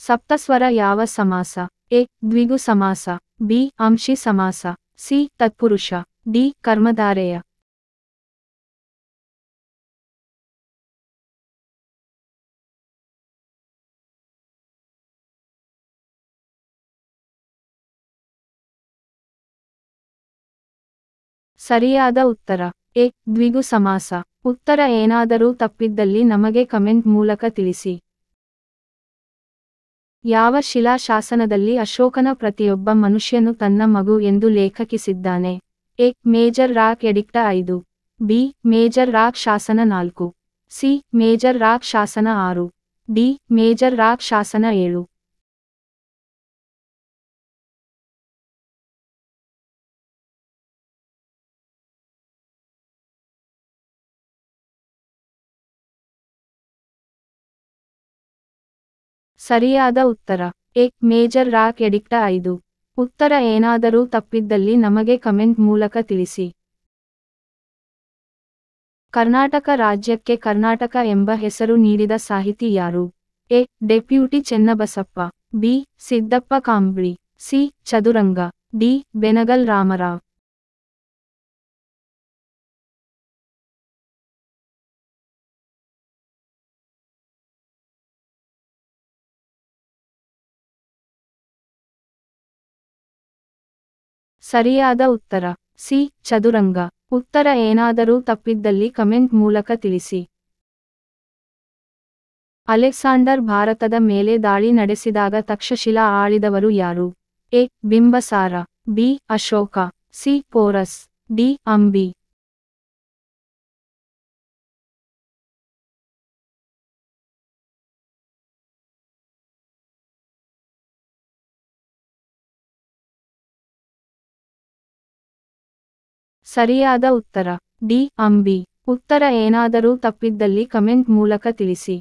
ಸಪ್ತಸ್ವರ ಯಾವ ಸಮಾಸ? ಎ. ದ್ವಿಗು ಸಮಾಸ. ಬಿ. ಅಂಶಿ ಸಮಾಸ. ಸಿ. ತತ್ಪುರುಷ. ಡಿ. ಕರ್ಮಧಾರೆಯ. ಸರಿಯಾದ ಉತ್ತರ ಎ. ದ್ವಿಗು ಸಮಾಸ. ಉತ್ತರ ಏನಾದರೂ ತಪ್ಪಿದ್ದಲ್ಲಿ ನಮಗೆ ಕಮೆಂಟ್ ಮೂಲಕ ತಿಳಿಸಿ. ಯಾವ ಶಿಲಾಶಾಸನದಲ್ಲಿ ಅಶೋಕನ ಪ್ರತಿಯೊಬ್ಬ ಮನುಷ್ಯನು ತನ್ನ ಮಗು ಎಂದು ಲೇಖಕಿಸಿದ್ದಾನೆ? A. Major rock edict 5. B. Major rock ಶಾಸನ 4. ಸಿ. ಮೇಜರ್ ರಾಕ್ ಶಾಸನ 6. ಡಿ. ಮೇಜರ್ ರಾಕ್ ಶಾಸನ 7. ಸರಿಯಾದ ಉತ್ತರ ಎ. Major rock edict 5. ಉತ್ತರ ಏನಾದರೂ ತಪ್ಪಿದ್ದಲ್ಲಿ ನಮಗೆ ಕಮೆಂಟ್ ಮೂಲಕ ತಿಳಿಸಿ. ಕರ್ನಾಟಕ ರಾಜ್ಯಕ್ಕೆ ಕರ್ನಾಟಕ ಎಂಬ ಹೆಸರು ನೀಡಿದ ಸಾಹಿತಿ ಯಾರು? A. Deputy Chennabasappa. B. Siddappa Kambli. C. Chaduranga. D. Benagal Ramarao. ಸರಿಯಾದ ಉತ್ತರ ಸಿ. ಚದುರಂಗ. ಉತ್ತರ ಏನಾದರೂ ತಪ್ಪಿದ್ದಲ್ಲಿ ಕಮೆಂಟ್ ಮೂಲಕ ತಿಳಿಸಿ. ಅಲೆಕ್ಸಾಂಡರ್ ಭಾರತದ ಮೇಲೆ ದಾಳಿ ನಡೆಸಿದಾಗ ತಕ್ಷಶಿಲಾ ಆಳಿದವರು ಯಾರು? A. Bimbisara. B. Ashoka. C. Porus. D. Ambi. ಸರಿಯಾದ ಉತ್ತರ ಡಿ. ಅಂಬಿ. ಉತ್ತರ ಏನಾದರೂ ತಪ್ಪಿದ್ದಲ್ಲಿ ಕಮೆಂಟ್ ಮೂಲಕ ತಿಳಿಸಿ.